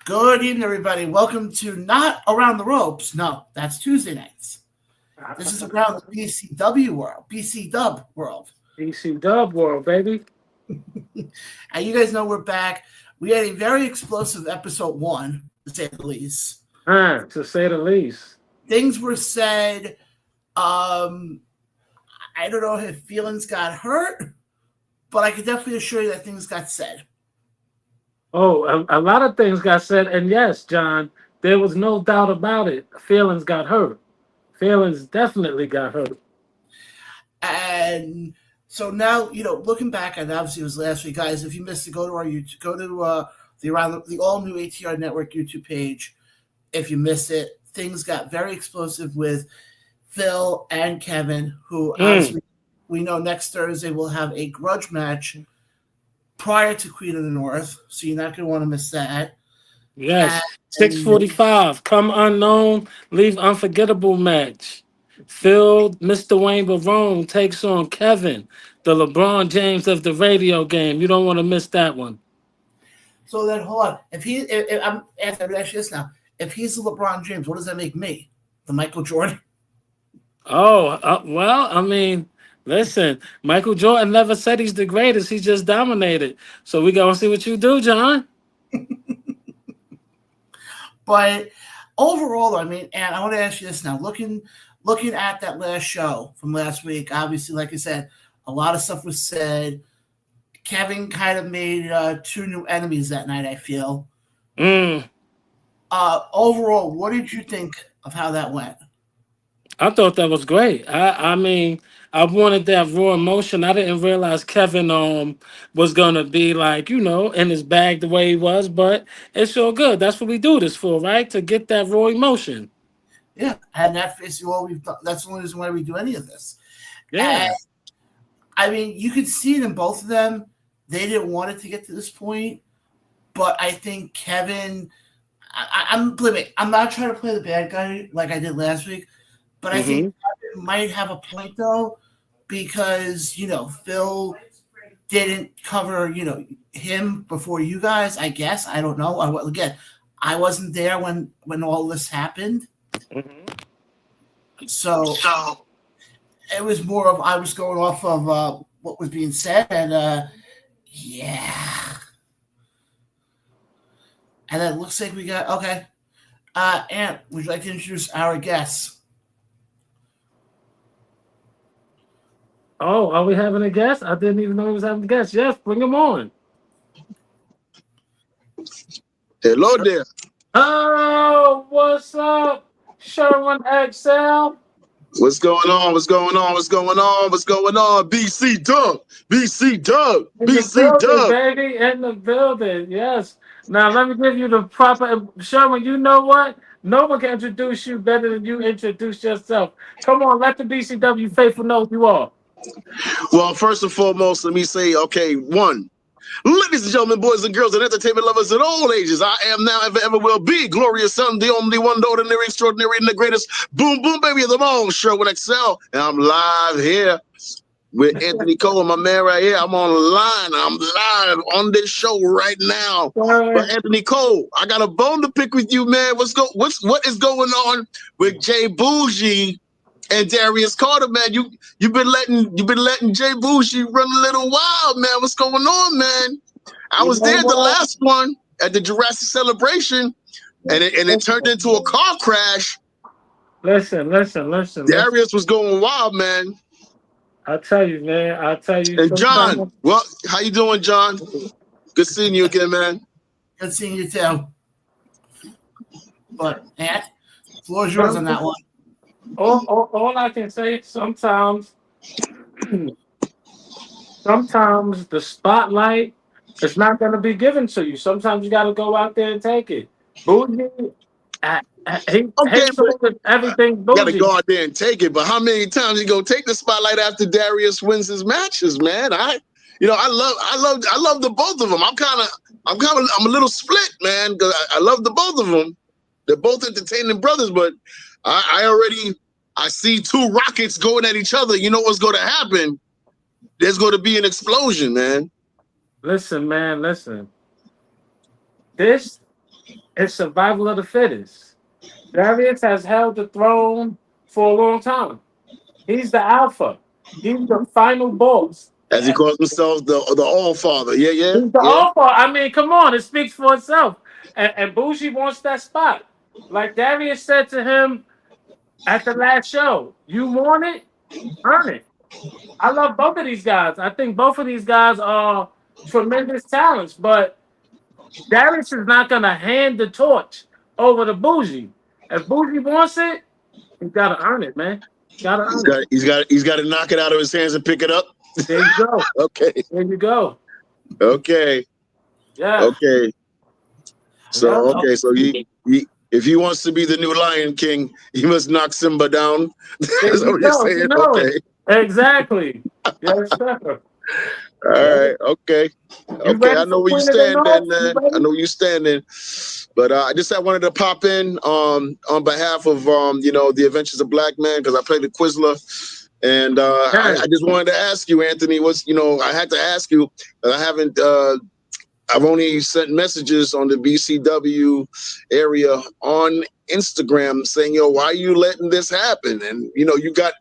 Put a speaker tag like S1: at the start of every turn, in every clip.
S1: Good evening, everybody. Welcome to not Around the Ropes. No, that's Tuesday nights. This is around the BCW world, BC Dub world.
S2: BC Dub world, baby.
S1: And you guys know we're back. We had a very explosive episode 1, to say the least.
S2: To say the least.
S1: Things were said. I don't know if feelings got hurt, but I can definitely assure you that things got said.
S2: Oh, a lot of things got said, and yes, John, there was no doubt about it. Feelings got hurt. Feelings definitely got hurt.
S1: And so now, looking back, and obviously it was last week, guys. If you missed it, go to our YouTube, go to the all new ATR Network YouTube page. If you missed it, things got very explosive with Phil and Kevin, who obviously we know next Thursday will have a grudge match prior to Queen of the North, so you're not going to want to miss that.
S2: Yes, 6:45. Come unknown, leave unforgettable match. Phil, Mr. Wayne Barone takes on Kevin, the LeBron James of the radio game. You don't want to miss that one.
S1: So then, hold on. I'm asking this now. If he's the LeBron James, what does that make me? The Michael Jordan?
S2: Oh, well, I mean, listen, Michael Jordan never said he's the greatest. He just dominated. So we going to see what you do, John.
S1: But overall, I mean, and I want to ask you this now. Looking at that last show from last week, obviously, like I said, a lot of stuff was said. Kevin kind of made 2 new enemies that night, I feel. Overall, what did you think of how that went?
S2: I thought that was great. I mean, I wanted that raw emotion. I didn't realize Kevin was gonna be like, in his bag the way he was, but it's so good. That's what we do this for, right? To get that raw emotion.
S1: Yeah, and that's basically what we've done. That's the only reason why we do any of this.
S2: Yeah.
S1: And, I mean, you could see it in both of them. They didn't want it to get to this point, but I think Kevin. I'm not trying to play the bad guy like I did last week. But I think Kevin might have a point, though, because, Phil didn't cover, him before you guys, I guess. I don't know. Again, I wasn't there when all this happened. So it was more of I was going off of what was being said. And, yeah. And it looks like we got, okay. Ant, would you like to introduce our guests?
S2: Oh, are we having a guest? I didn't even know we was having a guest. Yes, bring him on.
S3: Hello there.
S2: Oh, what's up, Sherwin XL?
S3: What's going on? What's going on? What's going on? What's going on? BC Dub. BC Dub. BC Dub.
S2: Baby, in the building. Yes. Now, let me give you the proper... Sherwin, you know what? No one can introduce you better than you introduce yourself. Come on, let the BCW faithful know who you are.
S3: Well, first and foremost, let me say, okay, one. Ladies and gentlemen, boys and girls, and entertainment lovers at all ages, I am now, ever will be, glorious son, the only one, the ordinary, extraordinary, and the greatest boom, boom, baby of them all, Sherwin XL, and I'm live here with Anthony Cole, my man right here. I'm on the line. I'm live on this show right now. But Anthony Cole, I got a bone to pick with you, man. What is going on with Jay Bougie and Darius Carter, man? You've been letting Jay Bougie run a little wild, man. What's going on, man? I was there the last one at the Jurassic Celebration, and it turned into a car crash.
S2: Listen.
S3: Darius was going wild, man.
S2: I tell you, man.
S3: And John, well, how you doing, John? Good seeing you again, man.
S1: Good seeing you too. But Ant, the floor is yours on that one.
S2: All I can say, sometimes the spotlight is not going to be given to you. Sometimes you got to go out there and take it. Bougie, everything.
S3: You got to go out there and take it. But how many times you gonna take the spotlight after Darius wins his matches, man? I love the both of them. I'm a little split, man, because I love the both of them. They're both entertaining brothers, but I see 2 rockets going at each other. You know what's going to happen? There's going to be an explosion, man.
S2: Listen, man. This It's survival of the fittest. Darius has held the throne for a long time. He's the alpha. He's the final boss.
S3: As he calls himself, the All Father. Yeah, yeah,
S2: He's the
S3: yeah.
S2: alpha. I mean, come on, it speaks for itself. And Bougie wants that spot. Like Darius said to him at the last show, you want it, earn it. I love both of these guys. I think both of these guys are tremendous talents, but Darius is not going to hand the torch over to Bougie. If Bougie wants it, he's got to earn it, man. Got to earn it.
S3: He's got to knock it out of his hands and pick it up.
S2: There you go.
S3: Okay.
S2: There you go.
S3: Okay.
S2: Yeah.
S3: Okay. So so he if he wants to be the new Lion King, he must knock Simba down. That's what you're saying.
S2: You know
S3: okay.
S2: Exactly. Yes, sir.
S3: All right. Okay. Okay. I know where you stand, man. I know where you standing. But I wanted to pop in on behalf of the Adventures of Black Man, because I played the Quizler. And I just wanted to ask you, Anthony, I had to ask you that I haven't I've only sent messages on the BCW area on Instagram saying, why are you letting this happen? And you got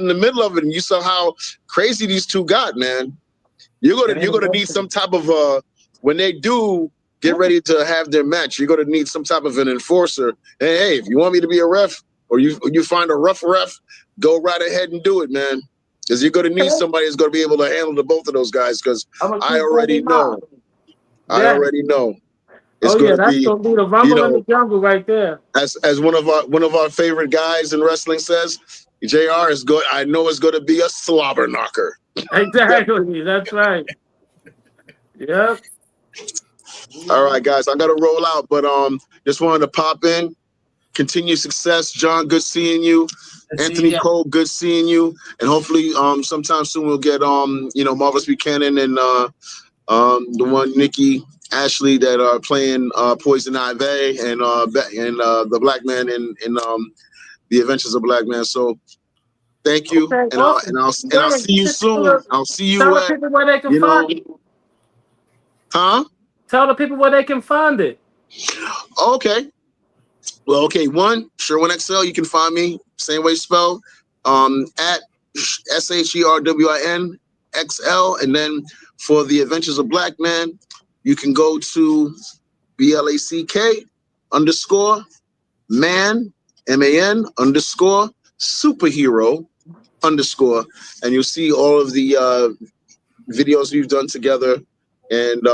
S3: in the middle of it and you saw how crazy these two got, man. You're gonna need some type of when they do get ready to have their match, you're gonna need some type of an enforcer. Hey, if you want me to be a ref or you find a rough ref, go right ahead and do it, man. Because you're gonna need somebody that's gonna be able to handle the both of those guys. Because I already know. I already know. It's gonna be
S2: the rumble in the jungle right there.
S3: As one of our favorite guys in wrestling says, JR is good. I know it's gonna be a slobber knocker.
S2: Exactly. That's right. Yep.
S3: All right, guys, I gotta roll out, but just wanted to pop in. Continue success, John. Good seeing you. Anthony Cole, good seeing you. And hopefully sometime soon we'll get Marvelous Buchanan and the one Nikki Ashley that are playing Poison Ivy and the Black Man in the Adventures of Black Man. So thank you, and I'll see you soon. I'll see you
S2: Tell the people where they can find it.
S3: Huh?
S2: Tell the people where they can find it.
S3: Okay. Well, okay. One, Sherwin XL. You can find me same way spelled at SHERWIN XL, and then for the Adventures of Black Man, you can go to BLACK _ man MAN _ superhero _ and you'll see all of the videos we've done together. And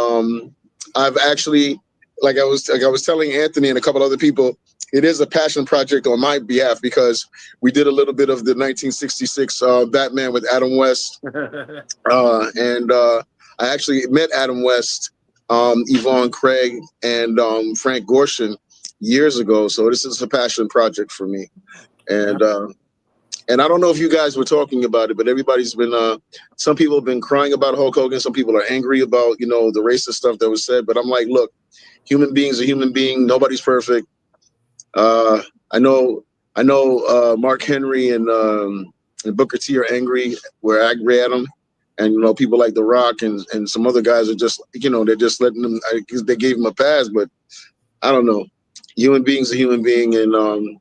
S3: I've actually, like I was telling Anthony and a couple other people, it is a passion project on my behalf, because we did a little bit of the 1966 Batman with Adam West, and I actually met Adam West, Yvonne Craig, and Frank Gorshin years ago. So this is a passion project for me. And I don't know if you guys were talking about it, but everybody's been, some people have been crying about Hulk Hogan. Some people are angry about, the racist stuff that was said. But I'm like, look, human beings are human being. Nobody's perfect. I know Mark Henry and Booker T are angry. We're angry at them. And, people like The Rock and some other guys are just, they're just letting them, they gave them a pass. But I don't know. Human beings are human being. And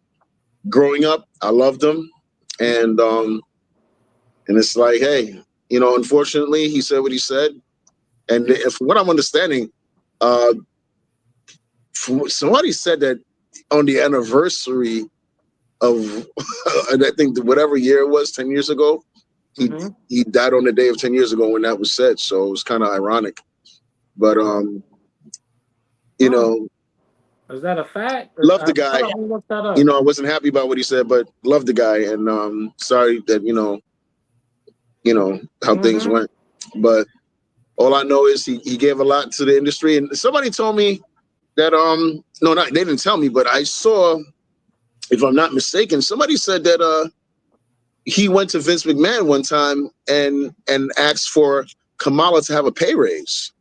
S3: growing up, I loved them. And it's like, hey, unfortunately, he said what he said. And from what I'm understanding, somebody said that on the anniversary of, I think whatever year it was, 10 years ago, he died on the day of 10 years ago when that was said. So it was kind of ironic. But,
S2: is that a fact?
S3: Love the guy. I wasn't happy about what he said, but love the guy. And sorry that, how things went. But all I know is he gave a lot to the industry. And somebody told me that, they didn't tell me, but I saw, if I'm not mistaken, somebody said that he went to Vince McMahon one time and asked for Kamala to have a pay raise.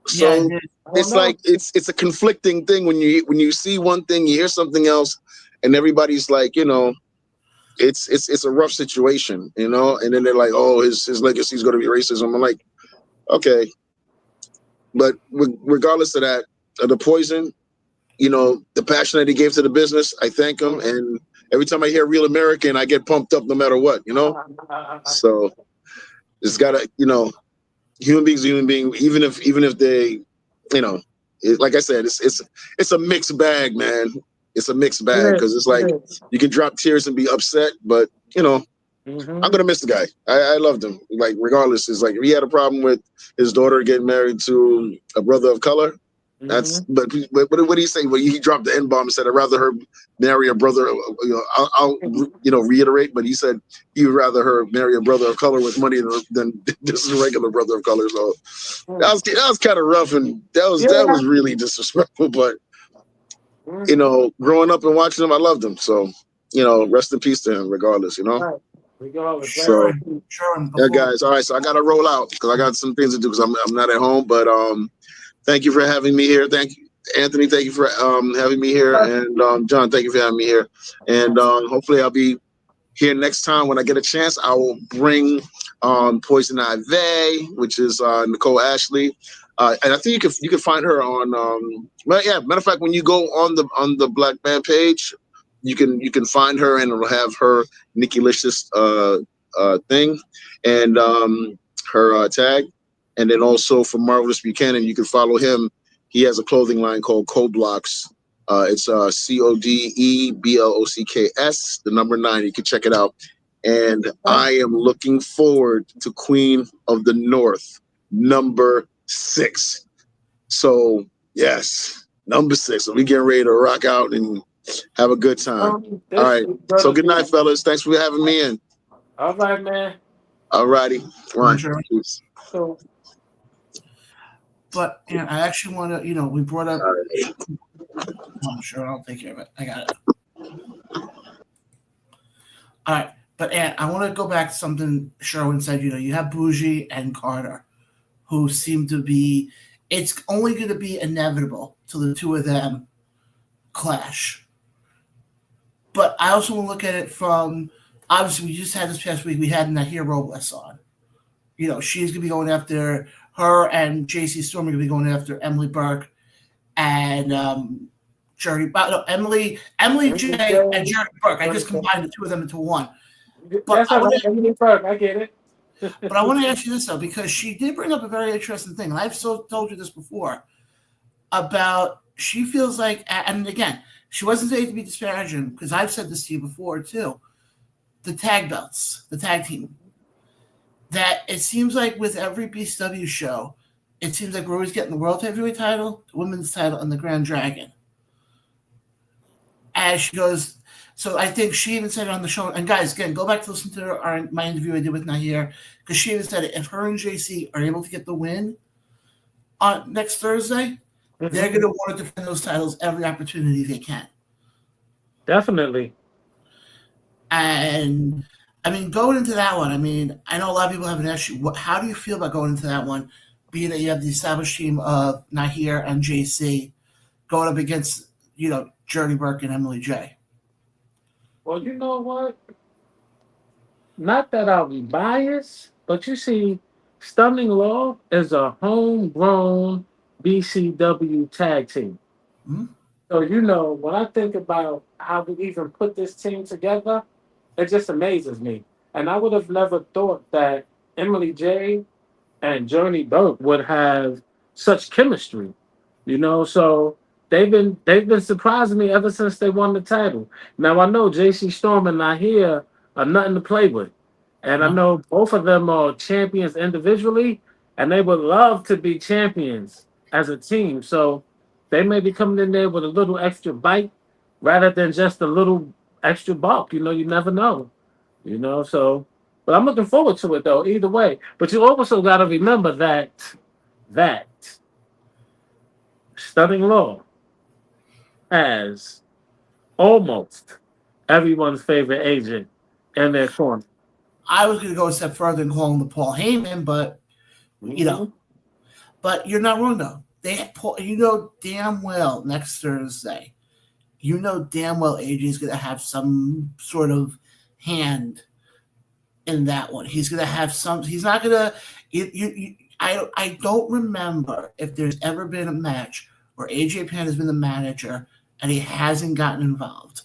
S3: So it's like it's a conflicting thing when you see one thing, you hear something else, and everybody's like, it's a rough situation, and then they're like, oh, his legacy is going to be racism. I'm like, okay, but regardless of that, the Poison, you know, the passion that he gave to the business. I thank him, and every time I hear Real American, I get pumped up no matter what, you know. So it's gotta, you know, human beings, human being, even if they, you know, like I said, it's a mixed bag, man. It's a mixed bag because it's like you can drop tears and be upset, but you know, I'm gonna miss the guy. I loved him. Like regardless, it's like if he had a problem with his daughter getting married to a brother of color. That's but what did he say? Well, he dropped the N bomb and said, "I'd rather her marry a brother." You know, I'll you know reiterate, but he said he would rather her marry a brother of color with money than just a regular brother of color. So that was kind of rough, and that was really disrespectful. But you know, growing up and watching him, I loved him. So you know, rest in peace to him, regardless. You know.
S1: Sure.
S3: Yeah, guys. All right, so I gotta roll out because I got some things to do because I'm not at home. But thank you for having me here. Thank you, Anthony. Thank you for having me here, and John. Thank you for having me here. And hopefully, I'll be here next time when I get a chance. I will bring Poison Ivy, which is Nicole Ashley, and I think you can find her on. Well, yeah. Matter of fact, when you go on the Black Man page, you can find her and it'll have her Nikki Licious thing and her tag. And then also for Marvelous Buchanan, you can follow him. He has a clothing line called Codeblocks. It's CODEBLOCKS, the number 9. You can check it out. And I am looking forward to Queen of the North, number 6. So, yes, number 6. So we getting ready to rock out and have a good time. All right. So good night, fellas. Thanks for having me in.
S2: All right, man.
S3: All righty. One.
S2: So.
S1: But and I actually want to, you know, we brought up. I'm sure I'll take care of it. I got it. All right, but Ant, I want to go back to something Sherwin said. You know, you have Bougie and Carter, who seem to be. It's only going to be inevitable till the two of them clash. But I also want to look at it from. Obviously, we just had this past week. We had Nahir Robles on. You know, she's going to be going after. Her and JC Storm are going to be going after Emily Burke and Emily J and Jerry Burke. I just combined the two of them into one.
S2: But Emily Burke, I get it.
S1: But I want to ask you this, though, because she did bring up a very interesting thing. And I've told you this before about she feels like, and again, she wasn't saying to be disparaging because I've said this to you before, too. The tag belts, the tag team. That it seems like with every BCW show, it seems like we're always getting the World Heavyweight title, the Women's title, and the Grand Dragon. As she goes, so I think she even said it on the show, and guys, again, go back to listen to my interview I did with Nahir, because she even said it, if her and JC are able to get the win on next Thursday, they're going to want to defend those titles every opportunity they can.
S2: Definitely.
S1: And I mean, going into that one, I mean, I know a lot of people have an issue. How do you feel about going into that one, being that you have the established team of Nahir and JC going up against, you know, Jerry Burke and Emily J?
S2: Well, you know what? Not that I'll be biased, but you see, Stunning Law is a homegrown BCW tag team.
S1: Mm-hmm.
S2: So, you know, when I think about how we even put this team together, it just amazes me. And I would have never thought that Emily J and Journey Burke would have such chemistry. You know, so they've been surprising me ever since they won the title. Now I know JC Storm and Nahir are nothing to play with. And I know both of them are champions individually, and they would love to be champions as a team. So they may be coming in there with a little extra bite rather than just a little extra bulk. You know, you never know. You know, so but I'm looking forward to it though, either way. But you also gotta remember that Stunning Law has almost everyone's favorite agent in their corner.
S1: I was gonna go a step further and call him the Paul Heyman, but you know. But you're not wrong though. You know damn well next Thursday. You know damn well AJ is going to have some sort of hand in that one. He's going to have some. He's not going to. I don't remember if there's ever been a match where AJ Penn has been the manager and he hasn't gotten involved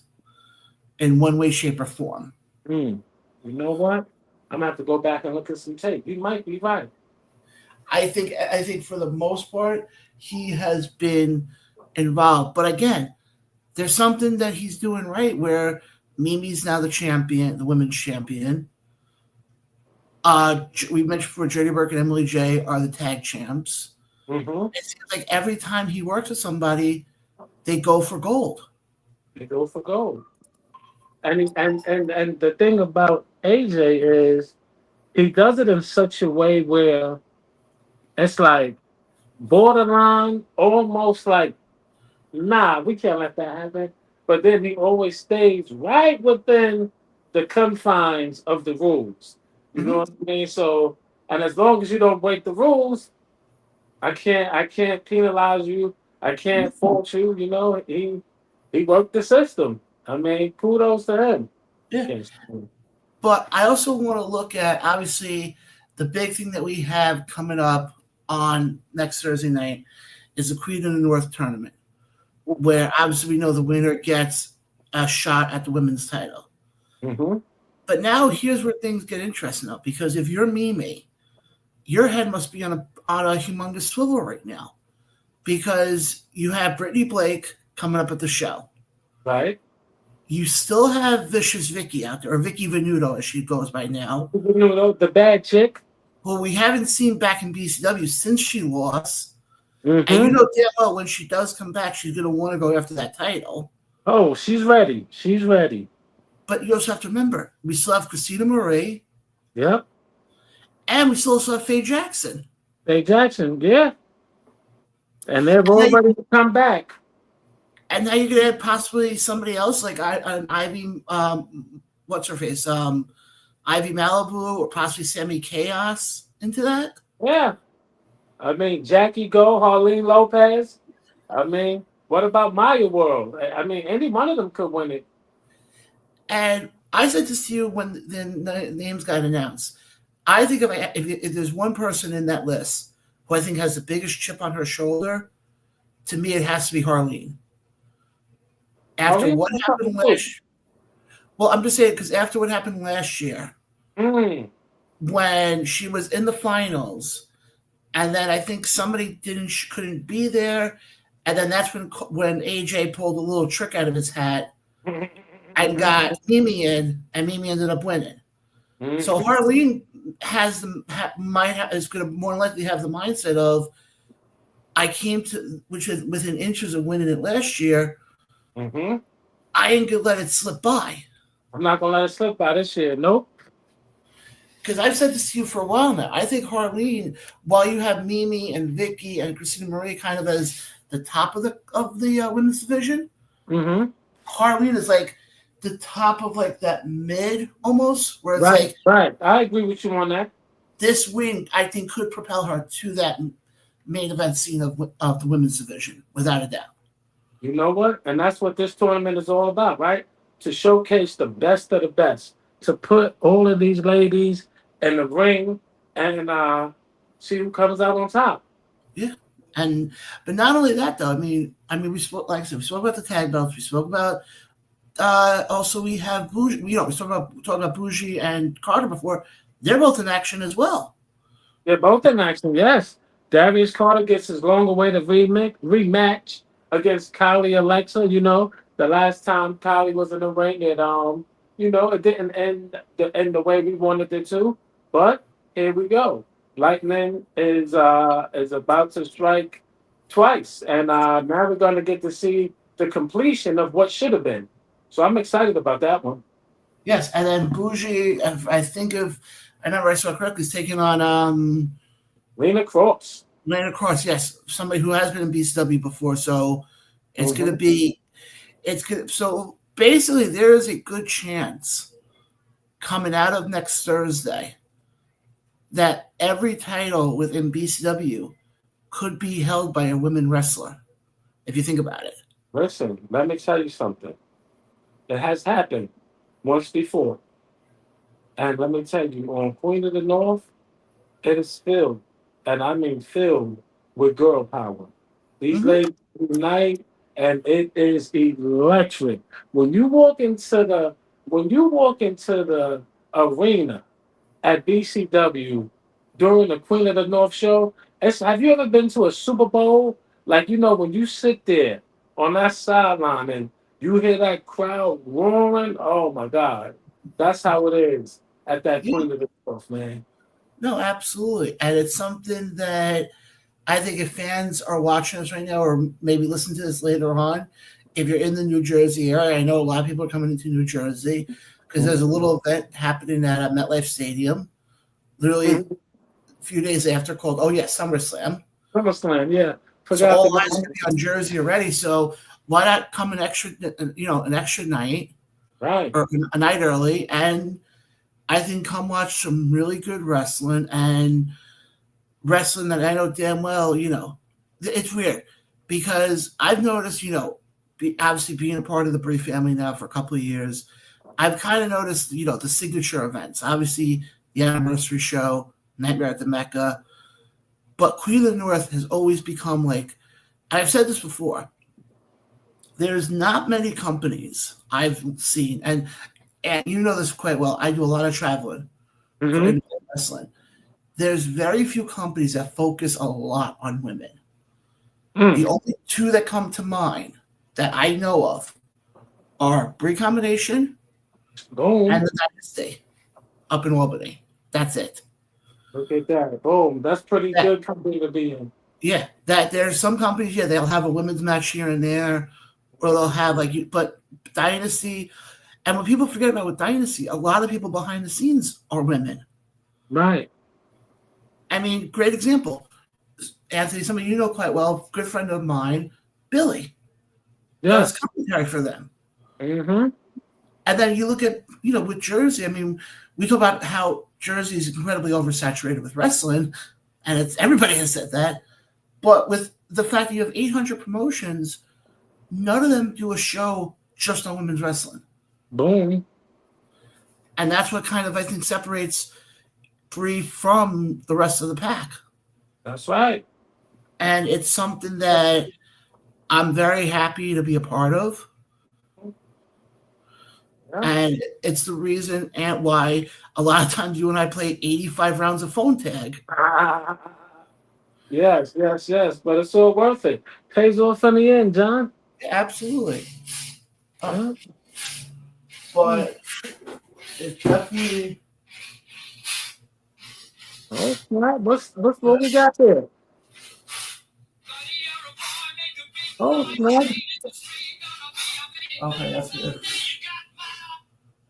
S1: in one way, shape, or form.
S2: You know what? I'm gonna have to go back and look at some tape. You might be right.
S1: I think for the most part he has been involved, but again, there's something that he's doing right where Mimi's now the champion, the women's champion. We mentioned before Jody Burke and Emily J are the tag champs.
S2: Mm-hmm.
S1: It seems like every time he works with somebody, they go for gold.
S2: They go for gold. And the thing about AJ is he does it in such a way where it's like borderline, almost like, nah, we can't let that happen. But then he always stays right within the confines of the rules. You know what I mean? So, and as long as you don't break the rules, I can't penalize you. I can't fault you. You know, he worked the system. I mean, kudos to him.
S1: Yeah.
S2: Yes.
S1: But I also want to look at, obviously, the big thing that we have coming up on next Thursday night is the Queen of the North tournament, where obviously we know the winner gets a shot at the women's title.
S2: Mm-hmm.
S1: But now here's where things get interesting though, because if you're Mimi, your head must be on a humongous swivel right now, because you have Brittany Blake coming up at the show.
S2: Right.
S1: You still have Vicious Vicky out there, or Vicky Venuto as she goes by now.
S2: Venuto, the bad chick.
S1: Well, we haven't seen back in BCW since she lost.
S2: Mm-hmm.
S1: And you know damn well when she does come back, she's going to want to go after that title.
S2: Oh, she's ready. She's ready.
S1: But you also have to remember, we still have Christina Marie.
S2: Yep.
S1: And we still also have Faye Jackson.
S2: Faye Jackson, yeah. And they're all ready to come back.
S1: And now you're going to have possibly somebody else like an Ivy, what's her face? Ivy Malibu or possibly Sammy Chaos into that.
S2: Yeah. I mean, Jackie Go, Harleen Lopez. I mean, what about Maya World? I mean, any one of them could win it.
S1: And I said this to you when the names got announced. I think if there's one person in that list who I think has the biggest chip on her shoulder, to me it has to be Harleen. After what happened last, well, I'm just saying because after what happened last year, when she was in the finals, and then I think somebody couldn't be there, and then that's when AJ pulled a little trick out of his hat and got Mimi in, and Mimi ended up winning. Mm-hmm. So Harleen is going to more likely have the mindset of, I came to, which is within inches of winning it last year.
S2: Mm-hmm.
S1: I ain't gonna let it slip by.
S2: I'm not gonna let it slip by this year. Nope.
S1: Because I've said this to you for a while now. I think Harleen, while you have Mimi and Vicky and Christina Marie kind of as the top of the women's division, Harleen is like the top of like that mid almost, where it's
S2: right. I agree with you on that.
S1: This win, I think, could propel her to that main event scene of the women's division, without a doubt.
S2: You know what? And that's what this tournament is all about, right? To showcase the best of the best. To put all of these ladies in the ring and see who comes out on top.
S1: Yeah. But not only that though, I mean we spoke, like I said, we spoke about the tag belts, we spoke about also we have Bougie, we talked about Bougie and Carter before. They're both in action as well.
S2: They're both in action, yes. Darius Carter gets his long-awaited rematch against Kylie Alexa. You know, the last time Kylie was in the ring, it it didn't end the way we wanted it to. But here we go. Lightning is about to strike twice, and now we're going to get to see the completion of what should have been. So I'm excited about that one.
S1: Yes, and then Bougie, I remember I saw correctly, is taking on
S2: Lena Cross.
S1: Lena Cross, yes, somebody who has been in BCW before. So it's going to be, so basically there is a good chance coming out of next Thursday that every title within BCW could be held by a women wrestler, if you think about it.
S2: Listen, let me tell you something. It has happened once before. And let me tell you, on Queen of the North, it is filled, and I mean filled with girl power. These ladies unite, and it is electric. When you walk into the arena at BCW during the Queen of the North show, have you ever been to a Super Bowl? Like, when you sit there on that sideline and you hear that crowd roaring, oh my God. That's how it is at that
S1: Yeah.
S2: Queen of the North, man.
S1: No, absolutely. And it's something that I think if fans are watching us right now or maybe listen to this later on, if you're in the New Jersey area, I know a lot of people are coming into New Jersey because there's a little event happening at MetLife Stadium, literally a few days after, called SummerSlam.
S2: SummerSlam, yeah.
S1: So
S2: Forgot
S1: all
S2: to
S1: eyes going to be on Jersey already. So why not come an extra night
S2: Right.
S1: or a night early, and I think come watch some really good wrestling and wrestling that I know damn well, it's weird because I've noticed, obviously being a part of the Brii family now for a couple of years, I've kind of noticed, the signature events, obviously the anniversary show, Nightmare at the Mecca, but Queen of the North has always become like, and I've said this before, there's not many companies I've seen, and you know this quite well. I do a lot of traveling for independent wrestling. There's very few companies that focus a lot on women. The only two that come to mind that I know of are Brii Combination and the Dynasty up in Albany. That's it.
S2: Look at that. Boom. That's pretty good company to be in.
S1: Yeah, that there's some companies, they'll have a women's match here and there, or they'll have but Dynasty, and what people forget about with Dynasty, a lot of people behind the scenes are women.
S2: Right.
S1: I mean, great example. Anthony, somebody you know quite well, good friend of mine, Billy.
S2: Yes.
S1: Does commentary for them.
S2: Mm-hmm.
S1: And then you look at, with Jersey, I mean, we talk about how Jersey is incredibly oversaturated with wrestling, and everybody has said that. But with the fact that you have 800 promotions, none of them do a show just on women's wrestling.
S2: Boom.
S1: And that's what kind of, I think, separates Brii from the rest of the pack.
S2: That's right.
S1: And it's something that I'm very happy to be a part of. Yeah. And it's the reason and why a lot of times you and I play 85 rounds of phone tag.
S2: Yes. But it's all worth it. Pays off in the end, John.
S1: Absolutely. But it's definitely.
S2: Oh, what we got there? Oh, snap.
S1: Okay, that's good.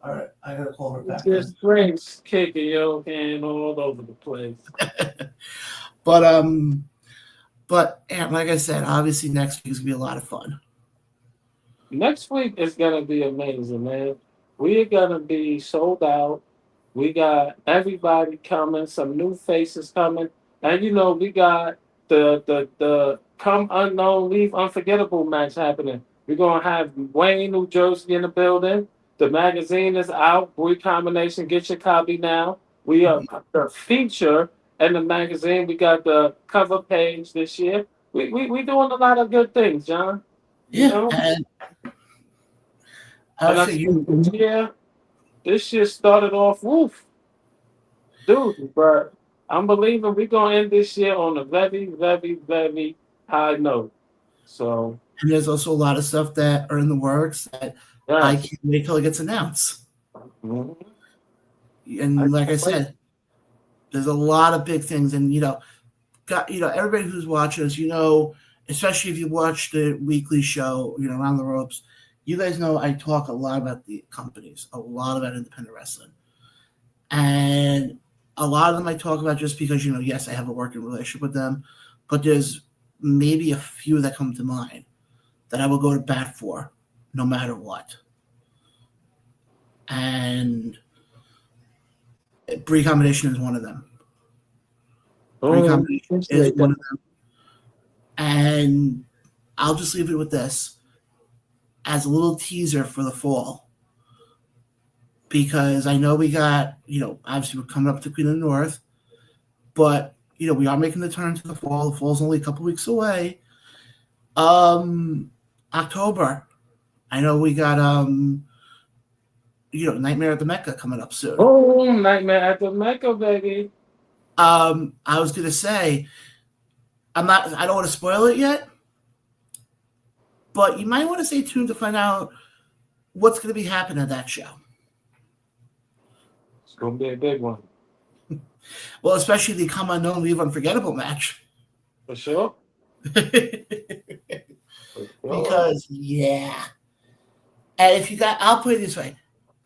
S1: All right, I gotta call her back.
S2: Just strings kicking your hand all over the place.
S1: But and like I said, obviously next week is gonna be a lot of fun.
S2: Next week is gonna be amazing, man. We are gonna be sold out. We got everybody coming, some new faces coming, and we got the come unknown, leave unforgettable match happening. We're gonna have Wayne, New Jersey in the building. The magazine is out. Brii Combination, get your copy now. We are the feature in the magazine. We got the cover page this year. We doing a lot of good things, John.
S1: And
S2: this year started off woof. Dude, but I'm believing we're going to end this year on a very, very, very high note. So,
S1: and there's also a lot of stuff that are in the works that I can't wait till it gets announced. Mm-hmm. And like I said, there's a lot of big things, and everybody who's watching us, especially if you watch the weekly show, Around the Ropes, you guys know I talk a lot about the companies, a lot about independent wrestling, and a lot of them I talk about just because yes, I have a working relationship with them, but there's maybe a few that come to mind that I will go to bat for, no matter what. And Brii Combination is one of them. Brii Combination is one of them. And I'll just leave it with this as a little teaser for the fall. Because I know we got, obviously we're coming up to Queen of the North, but, we are making the turn to the fall. The fall's only a couple weeks away. October. I know we got Nightmare at the Mecca coming up soon.
S2: Oh, Nightmare at the Mecca, baby.
S1: I was gonna say, I don't want to spoil it yet, but you might want to stay tuned to find out what's going to be happening at that show.
S2: It's going to be a big one.
S1: Well, especially the Come Unknown Leave Unforgettable match.
S2: For sure.
S1: Because, yeah. And if you I'll put it this way.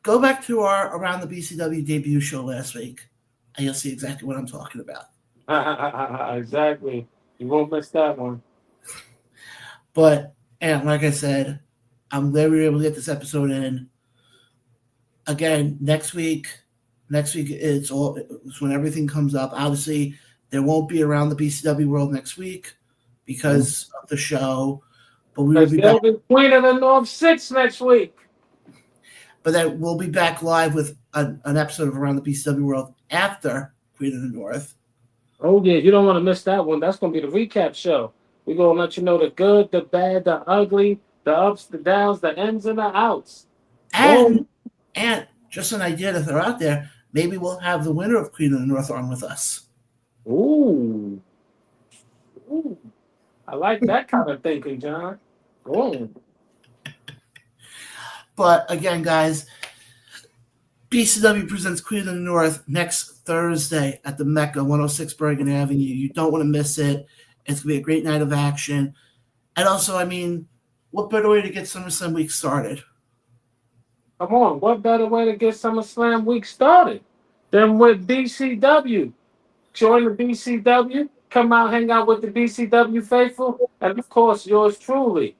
S1: Go back to our Around the BCW debut show last week, and you'll see exactly what I'm talking about.
S2: Exactly. You won't miss that one.
S1: But, and like I said, I'm glad we were able to get this episode in. Again, next week it's when everything comes up. Obviously, there won't be Around the BCW World next week because of the show. But we will be back.
S2: Queen of the North 6 next week.
S1: But then we'll be back live with an episode of Around the BCW World after Queen of the North.
S2: Oh, yeah. You don't want to miss that one. That's going to be the recap show. We're going to let you know the good, the bad, the ugly, the ups, the downs, the ins, and the outs.
S1: And just an idea that they're out there, maybe we'll have the winner of Queen of the North on with us.
S2: Ooh. I like that kind of thinking, John. Ooh.
S1: But again, guys, BCW presents Queen of the North next Thursday at the Mecca, 106 Bergen Avenue. You don't want to miss it. It's going to be a great night of action. And also, I mean, what better way to get SummerSlam week started?
S2: Come on, what better way to get SummerSlam week started than with BCW? Join the BCW, come out, hang out with the BCW faithful, and of course, yours truly,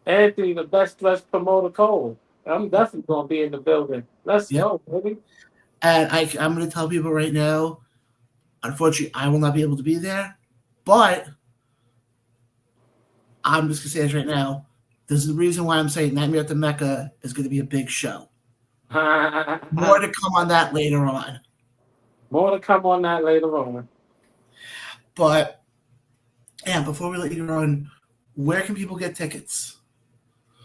S2: Anthony, the best dressed promoter Cole. I'm definitely going to be in the building. Let's go, baby.
S1: And I'm going to tell people right now, unfortunately, I will not be able to be there, but I'm just going to say this right now. This is the reason why I'm saying Nightmare at the Mecca is going to be a big show. More to come on that later on. But, yeah, before we let you run, where can people get tickets?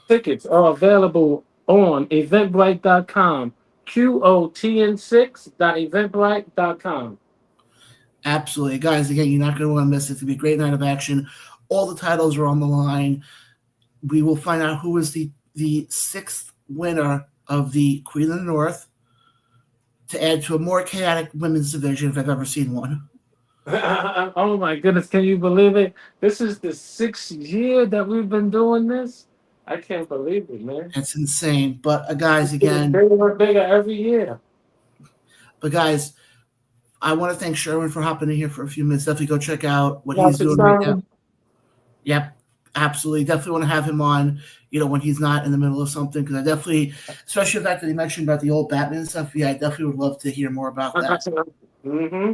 S2: Tickets are available on eventbrite.com. QOTN6.eventbrite.com.
S1: Absolutely. Guys, again, you're not going to want to miss it. It's going to be a great night of action. All the titles are on the line. We will find out who is the sixth winner of the Queen of the North to add to a more chaotic women's division if I've ever seen one.
S2: Oh, my goodness. Can you believe it? This is the 6th year that we've been doing this. I can't believe it, man.
S1: It's insane. But, guys, again.
S2: Bigger every year.
S1: But, guys, I want to thank Sherwin for hopping in here for a few minutes. Definitely go check out what he's doing right now. Yep, absolutely. Definitely want to have him on, when he's not in the middle of something. Because I definitely, especially the fact that he mentioned about the old Batman stuff, I definitely would love to hear more about that.
S2: Mm-hmm.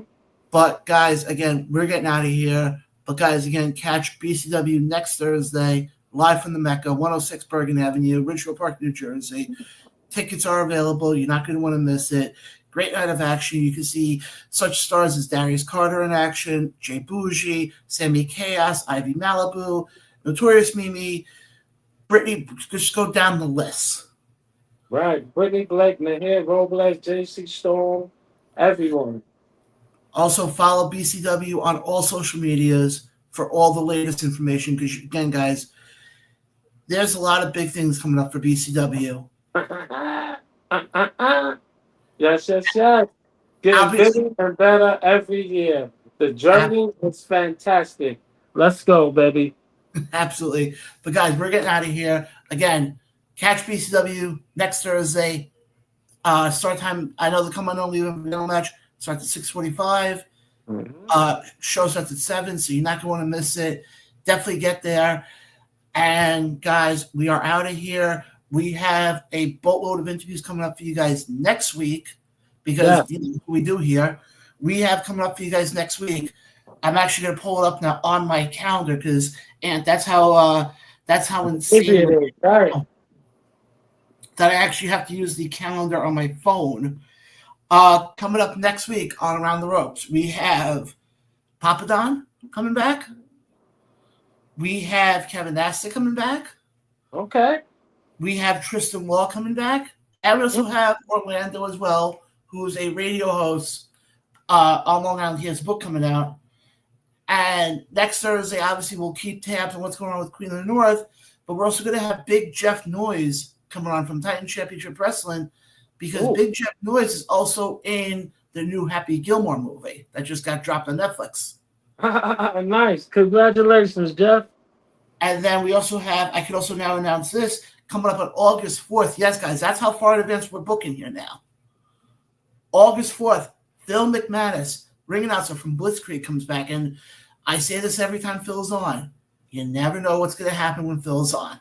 S1: But, guys, again, we're getting out of here. But, guys, again, catch BCW next Thursday, live from the Mecca, 106 Bergen Avenue, Ridgeville Park, New Jersey. Tickets are available. You're not going to want to miss it. Great night of action. You can see such stars as Darius Carter in action, Jay Bougie, Sammy Chaos, Ivy Malibu, Notorious Mimi, Brittany. Just go down the list.
S2: Right. Brittany Blake, Nahir Robles, JC Storm, everyone.
S1: Also follow BCW on all social medias for all the latest information. Because, again, guys, there's a lot of big things coming up for BCW.
S2: Yes. Getting bigger and better every year. The journey is fantastic. Let's go, baby.
S1: Absolutely. But, guys, we're getting out of here. Again, catch BCW next Thursday. Start time, I know the Come On Only match starts at 6:45.
S2: Mm-hmm.
S1: Show starts at 7, so you're not going to want to miss it. Definitely get there. And, guys, we are out of here. We have a boatload of interviews coming up for you guys next week because we do here. We have coming up for you guys next week. I'm actually going to pull it up now on my calendar because, and that's how insane it is. Right. That I actually have to use the calendar on my phone. Coming up next week on Around the Ropes, we have Papa Don coming back. We have Kevin Nasty coming back.
S2: Okay.
S1: We have Tristan Law coming back. And we also have Orlando as well, who's a radio host on Long Island. He has a book coming out. And next Thursday, obviously, we'll keep tabs on what's going on with Queen of the North. But we're also going to have Big Jeff Noyes coming on from Titan Championship Wrestling, because Big Jeff Noyes is also in the new Happy Gilmore movie that just got dropped on Netflix.
S2: Nice. Congratulations, Jeff. And
S1: then we also have, I could also now announce this, coming up on August 4th. Yes, guys, that's how far in advance we're booking here now. August 4th, Phil McManus, ring announcer from Blitzkrieg, comes back. And I say this every time Phil's on. You never know what's going to happen when Phil's on.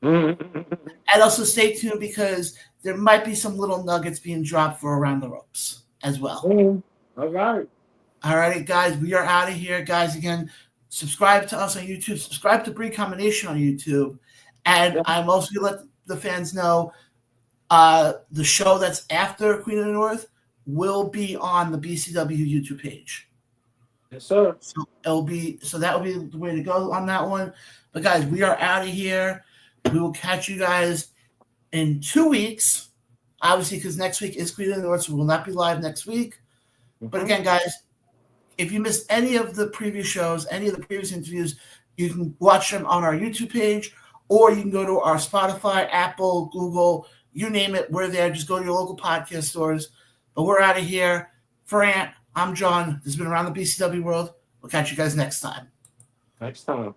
S1: And also stay tuned, because there might be some little nuggets being dropped for Around the Ropes as well.
S2: All right.
S1: All right, guys, we are out of here. Guys, again, subscribe to us on YouTube. Subscribe to Brii Combination on YouTube. And I'm also going to let the fans know the show that's after Queen of the North will be on the BCW YouTube page.
S2: Yes, sir.
S1: So that will be the way to go on that one. But, guys, we are out of here. We will catch you guys in 2 weeks, obviously, because next week is Queen of the North, so we will not be live next week. But again, guys, if you missed any of the previous shows, any of the previous interviews, you can watch them on our YouTube page, or you can go to our Spotify, Apple, Google, you name it. We're there. Just go to your local podcast stores. But we're out of here. For Ant, I'm John. This has been Around the BCW World. We'll catch you guys next time.
S2: Next time.